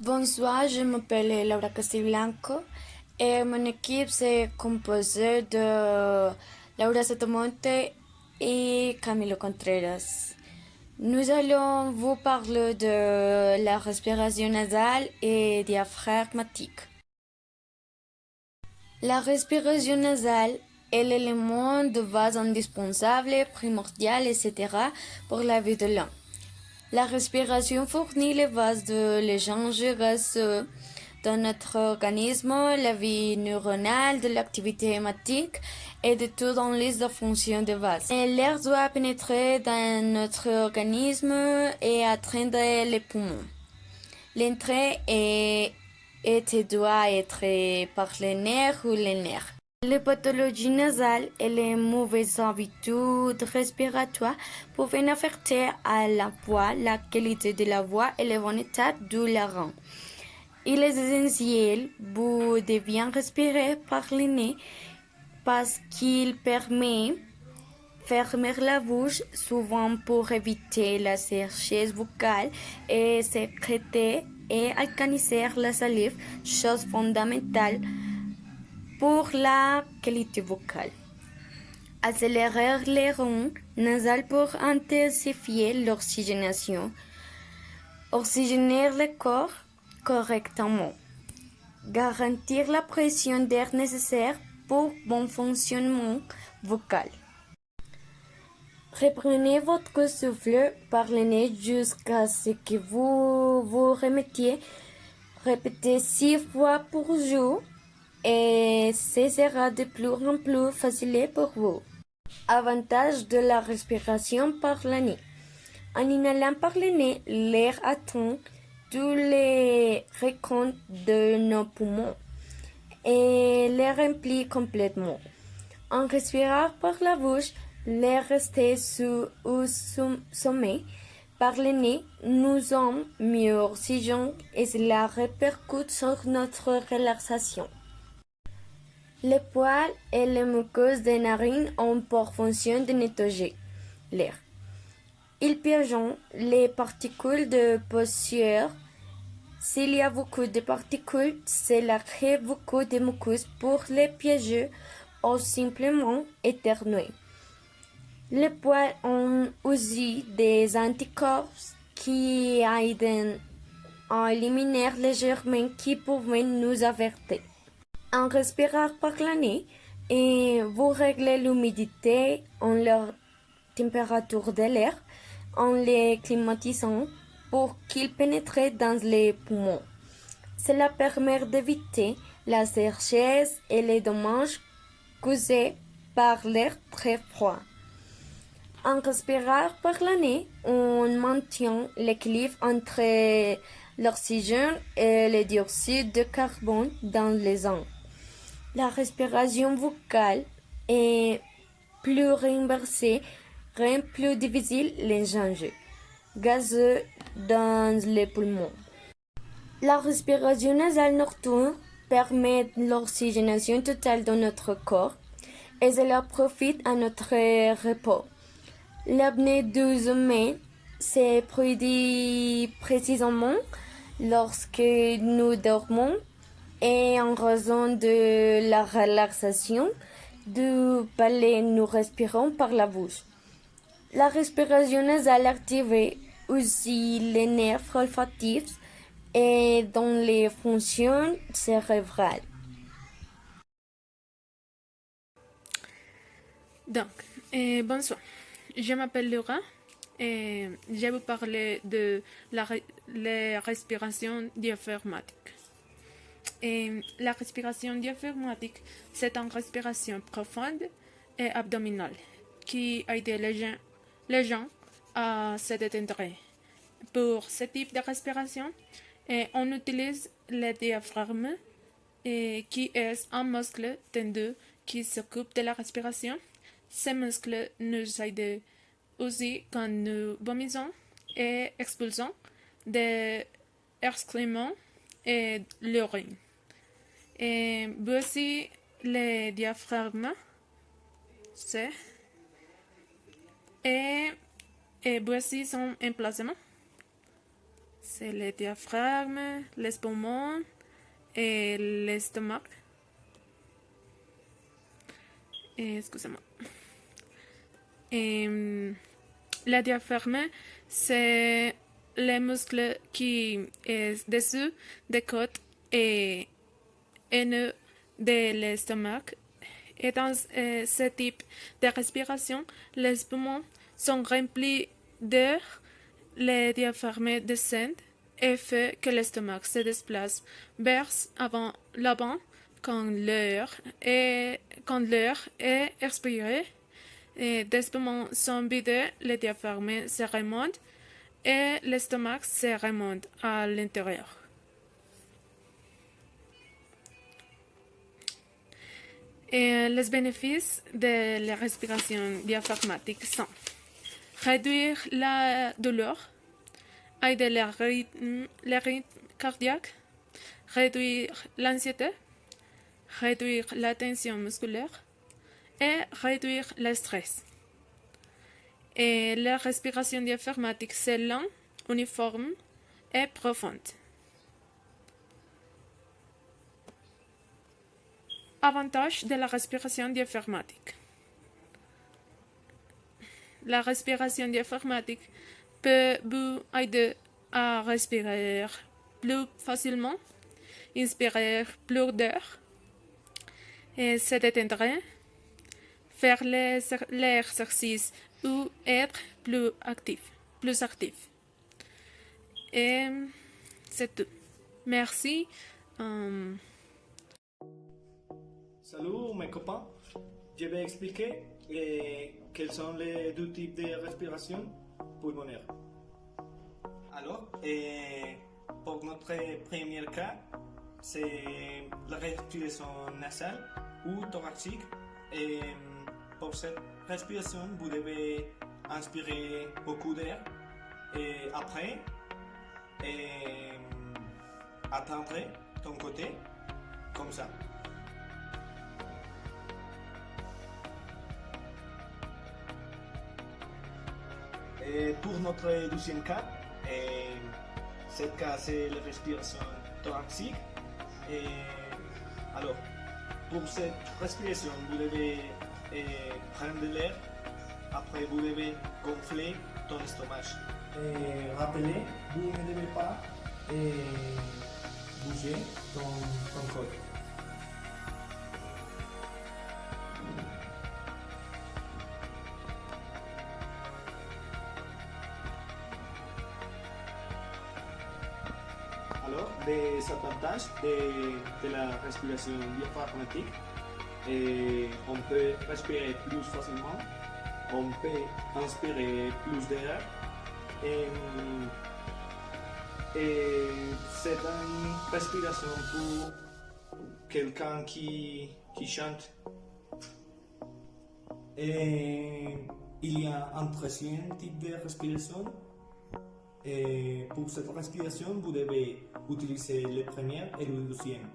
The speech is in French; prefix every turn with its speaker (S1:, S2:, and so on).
S1: Bonsoir, je m'appelle Laura Castilblanco et mon équipe s'est composée de Laura Satomonte et Camilo Contreras. Nous allons vous parler de la respiration nasale et diaphragmatique. La respiration nasale est l'élément de base indispensable, primordial, etc. pour la vie de l'homme. La respiration fournit les bases de l'échange gazeux dans notre organisme, la vie neuronale, de l'activité hématique et de tout dans les fonctions de base. L'air doit pénétrer dans notre organisme et atteindre les poumons. L'entrée doit être par les nerfs ou les nerfs. Les pathologies nasales et les mauvaises habitudes respiratoires peuvent affecter à la voix, la qualité de la voix et le bon état du larynx. Il est essentiel de bien respirer par le nez parce qu'il permet de fermer la bouche, souvent pour éviter la sécheresse vocale et sécréter et alcaliniser la salive, chose fondamentale pour la qualité vocale. Accélérer les ronds nasales pour intensifier l'oxygénation. Oxygéner le corps correctement. Garantir la pression d'air nécessaire pour bon fonctionnement vocal. Reprenez votre souffle par le nez jusqu'à ce que vous vous remettiez. Répétez 6 fois par jour et ce sera de plus en plus facile pour vous. Avantage de la respiration par le nez. En inhalant par le nez, l'air atteint tous les recoins de nos poumons et les remplit complètement. En respirant par la bouche, l'air resté sous ou sommet par le nez, nous sommes mieux oxygène et cela répercute sur notre relaxation. Les poils et les muqueuses des narines ont pour fonction de nettoyer l'air. Ils piègent les particules de poussière. S'il y a beaucoup de particules, cela crée beaucoup de muqueuses pour les piéger ou simplement éternuer. Les poils ont aussi des anticorps qui aident à éliminer les germes qui peuvent nous affecter. En respirant par le nez, et vous réglez l'humidité en la température de l'air en les climatisant pour qu'ils pénètrent dans les poumons. Cela permet d'éviter la sécheresse et les dommages causés par l'air très froid. En respirant par le nez, on maintient l'équilibre entre l'oxygène et le dioxyde de carbone dans les ondes. La respiration vocale est plus renversée, rend plus difficile l'échange gazeux dans les poumons. La respiration nasale nocturne permet l'oxygénation totale de notre corps et cela profite à notre repos. L'apnée du sommeil se produit précisément lorsque nous dormons et en raison de la relaxation du palais, nous respirons par la bouche. La respiration nasale active aussi les nerfs olfactifs et dans les fonctions cérébrales.
S2: Bonsoir, je m'appelle Laura et je vais vous parler de la respiration diaphragmatique. La respiration diaphragmatique, c'est une respiration profonde et abdominale qui aide les gens à se détendre. Pour ce type de respiration, on utilise le diaphragme, qui est un muscle tendu qui s'occupe de la respiration. Ces muscles nous aident aussi quand nous vomissons et expulsons des excréments et l'urine. Et voici le diaphragme. Et voici son emplacement. C'est le diaphragme, les poumons et l'estomac. Excusez-moi. Le diaphragme, c'est les muscles qui est dessous des côtes et haineux de l'estomac. Et dans ce type de respiration, les poumons sont remplis d'air, le diaphragme descend et fait que l'estomac se déplace vers l'avant quand l'air est expiré. Et des poumons sont vidés, le diaphragme se remonte et l'estomac se remonte à l'intérieur. Et les bénéfices de la respiration diaphragmatique sont réduire la douleur, aider le rythme cardiaque, réduire l'anxiété, réduire la tension musculaire et réduire le stress. Et la respiration diaphragmatique, c'est lent, uniforme et profonde. Avantages de la respiration diaphragmatique. La respiration diaphragmatique peut vous aider à respirer plus facilement, inspirer plus d'air, et se détendre, faire l'exercice ou être plus actif. Et c'est tout. Merci.
S3: Salut mes copains, je vais expliquer quels sont les deux types de respiration pulmonaire. Alors, pour notre premier cas, c'est la respiration nasale ou thoracique. Et pour cette respiration, vous devez inspirer beaucoup d'air et après attendre ton côté comme ça. Et pour notre deuxième cas, ce cas c'est la respiration thoracique. Et alors, pour cette respiration, vous devez prendre de l'air, après vous devez gonfler ton estomac. Rappelez, vous ne devez pas bouger ton corps. Alors, des avantages de la respiration diaphragmatique, on peut respirer plus facilement, on peut inspirer plus d'air, et c'est une respiration pour quelqu'un qui chante. Et il y a un troisième type de respiration. Et pour cette respiration, vous devez utiliser le premier et le deuxième.